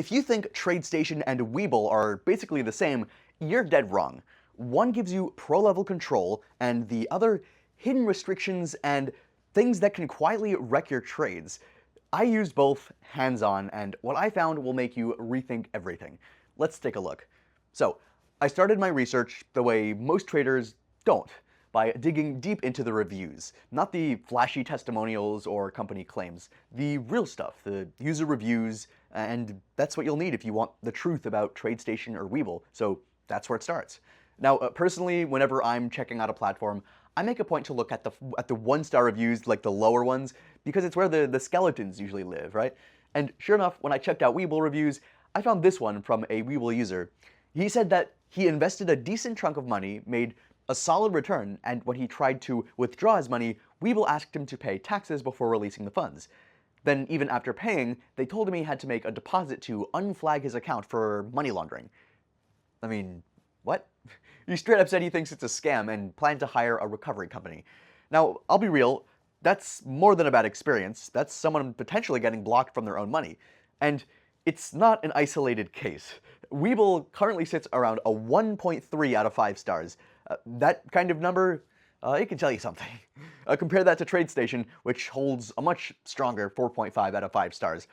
If you think Tradestation and Webull are basically the same, you're dead wrong. One gives you pro-level control, and the other hidden restrictions and things that can quietly wreck your trades. I used both hands-on, and what I found will make you rethink everything. Let's take a look. So, I started my research the way most traders don't, by digging deep into the reviews. Not the flashy testimonials or company claims. The real stuff, the user reviews, and that's what you'll need if you want the truth about Tradestation or Webull, so that's where it starts. Now, personally, whenever I'm checking out a platform, I make a point to look at the one-star reviews, like the lower ones, because it's where the skeletons usually live, right? And sure enough, when I checked out Webull reviews, I found this one from a Webull user. He said that he invested a decent chunk of money, made a solid return, and when he tried to withdraw his money, Webull asked him to pay taxes before releasing the funds. Then, even after paying, they told him he had to make a deposit to unflag his account for money laundering. I mean, what? He straight up said he thinks it's a scam and planned to hire a recovery company. Now, I'll be real, that's more than a bad experience. That's someone potentially getting blocked from their own money. And it's not an isolated case. Webull currently sits around a 1.3 out of 5 stars. That kind of number, it can tell you something. Compare that to Tradestation, which holds a much stronger 4.5 out of 5 stars.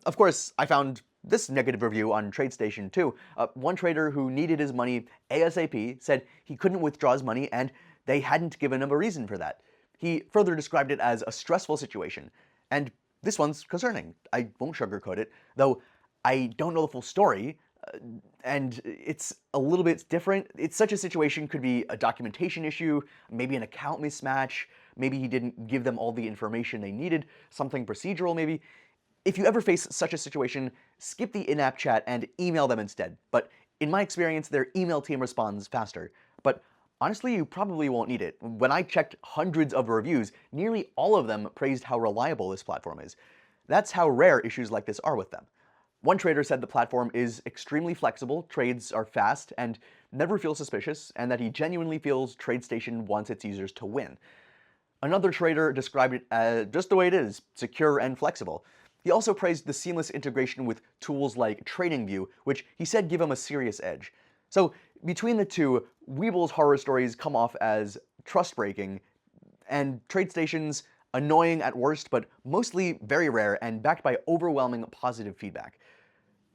Of course, I found this negative review on Tradestation too. One trader who needed his money ASAP said he couldn't withdraw his money and they hadn't given him a reason for that. He further described it as a stressful situation. And this one's concerning. I won't sugarcoat it, though I don't know the full story. And it's a little bit different. It's such a situation could be a documentation issue, maybe an account mismatch, maybe he didn't give them all the information they needed, something procedural maybe. If you ever face such a situation, skip the in-app chat and email them instead. But in my experience, their email team responds faster. But honestly, you probably won't need it. When I checked hundreds of reviews, nearly all of them praised how reliable this platform is. That's how rare issues like this are with them. One trader said the platform is extremely flexible, trades are fast, and never feel suspicious, and that he genuinely feels Tradestation wants its users to win. Another trader described it as just the way it is, secure and flexible. He also praised the seamless integration with tools like TradingView, which he said give him a serious edge. So between the two, Webull's horror stories come off as trust-breaking, and Tradestation's annoying at worst, but mostly very rare and backed by overwhelming positive feedback.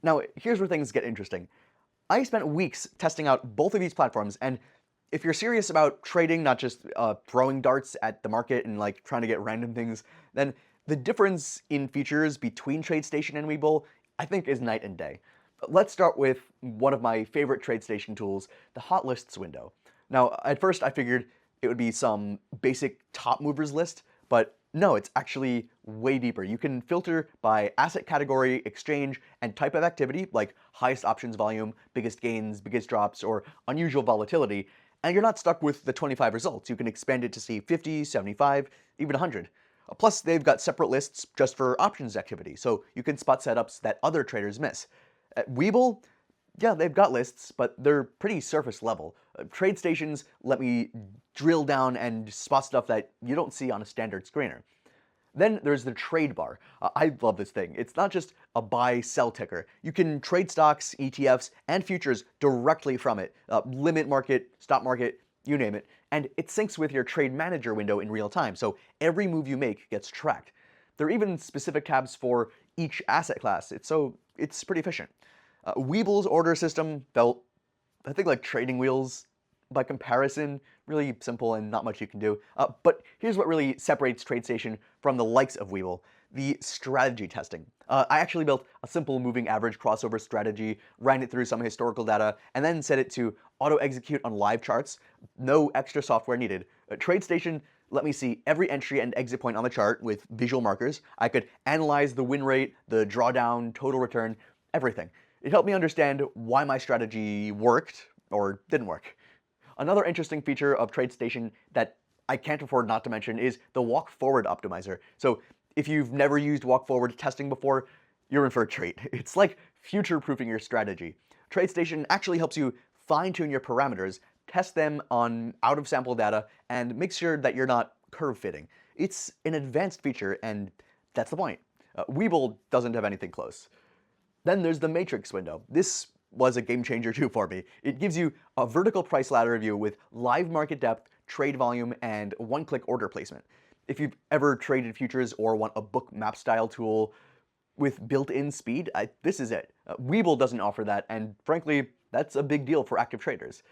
Now, here's where things get interesting. I spent weeks testing out both of these platforms, and if you're serious about trading, not just throwing darts at the market and like trying to get random things, then the difference in features between Tradestation and Webull, I think, is night and day. Let's start with one of my favorite Tradestation tools, the Hot Lists window. Now, at first I figured it would be some basic top movers list, but no, it's actually way deeper. You can filter by asset category, exchange, and type of activity, like highest options volume, biggest gains, biggest drops, or unusual volatility, and you're not stuck with the 25 results. You can expand it to see 50, 75, even 100. Plus, they've got separate lists just for options activity, so you can spot setups that other traders miss. At Webull, yeah, they've got lists, but they're pretty surface level. Tradestations let me drill down and spot stuff that you don't see on a standard screener. Then there's the trade bar. I love this thing. It's not just a buy-sell ticker. You can trade stocks, ETFs, and futures directly from it. Limit market, stop market, you name it. And it syncs with your trade manager window in real time, so every move you make gets tracked. There are even specific tabs for each asset class, so it's pretty efficient. Webull's order system felt, I think, like trading wheels by comparison. Really simple and not much you can do. But here's what really separates Tradestation from the likes of Webull: the strategy testing. I actually built a simple moving average crossover strategy, ran it through some historical data, and then set it to auto-execute on live charts. No extra software needed. Tradestation let me see every entry and exit point on the chart with visual markers. I could analyze the win rate, the drawdown, total return, everything. It helped me understand why my strategy worked or didn't work. Another interesting feature of Tradestation that I can't afford not to mention is the walk forward optimizer. So if you've never used walk forward testing before, you're in for a treat. It's like future-proofing your strategy. Tradestation actually helps you fine-tune your parameters, test them on out-of-sample data, and make sure that you're not curve-fitting. It's an advanced feature, and that's the point. Webull doesn't have anything close. Then there's the matrix window. This was a game changer too for me. It gives you a vertical price ladder view with live market depth, trade volume, and one-click order placement. If you've ever traded futures or want a book map style tool with built-in speed, this is it. Webull doesn't offer that, and frankly, that's a big deal for active traders.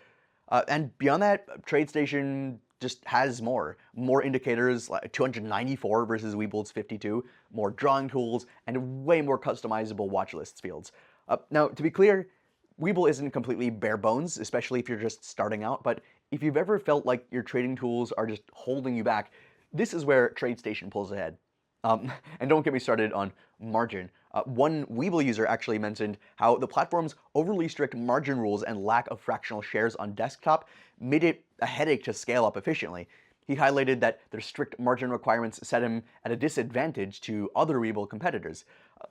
And beyond that, TradeStation just has more indicators, like 294 versus Webull's 52, more drawing tools, and way more customizable watch lists fields. Now, to be clear, Webull isn't completely bare bones, especially if you're just starting out, but if you've ever felt like your trading tools are just holding you back, this is where TradeStation pulls ahead. And don't get me started on margin. One Webull user actually mentioned how the platform's overly strict margin rules and lack of fractional shares on desktop made it a headache to scale up efficiently. He highlighted that their strict margin requirements set him at a disadvantage to other Webull competitors.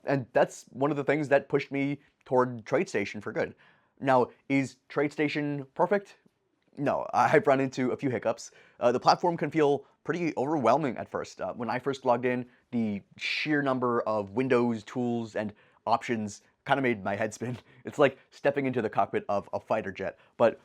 And that's one of the things that pushed me toward TradeStation for good. Now, is TradeStation perfect? No, I've run into a few hiccups. The platform can feel pretty overwhelming at first. When I first logged in, the sheer number of windows, tools, and options kind of made my head spin. It's like stepping into the cockpit of a fighter jet. But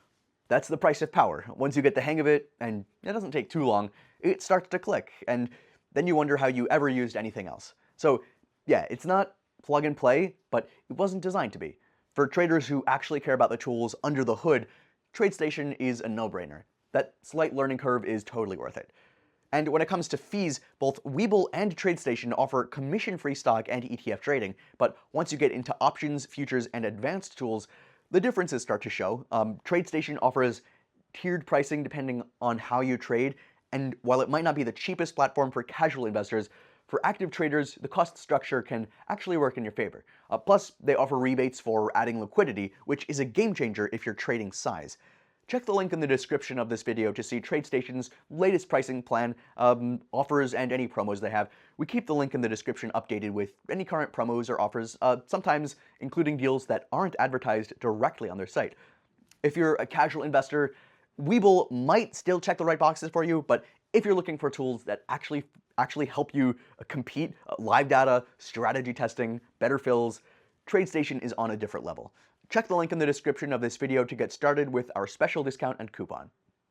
that's the price of power. Once you get the hang of it, and it doesn't take too long, it starts to click, and then you wonder how you ever used anything else. So yeah, it's not plug and play, but it wasn't designed to be. For traders who actually care about the tools under the hood, TradeStation is a no-brainer. That slight learning curve is totally worth it. And when it comes to fees, both Webull and TradeStation offer commission-free stock and ETF trading, but once you get into options, futures, and advanced tools, the differences start to show. TradeStation offers tiered pricing depending on how you trade, and while it might not be the cheapest platform for casual investors, for active traders, the cost structure can actually work in your favor. Plus, they offer rebates for adding liquidity, which is a game changer if you're trading size. Check the link in the description of this video to see TradeStation's latest pricing plan, offers, and any promos they have. We keep the link in the description updated with any current promos or offers, sometimes including deals that aren't advertised directly on their site. If you're a casual investor, Webull might still check the right boxes for you, but if you're looking for tools that actually help you compete, live data, strategy testing, better fills, TradeStation is on a different level. Check the link in the description of this video to get started with our special discount and coupon.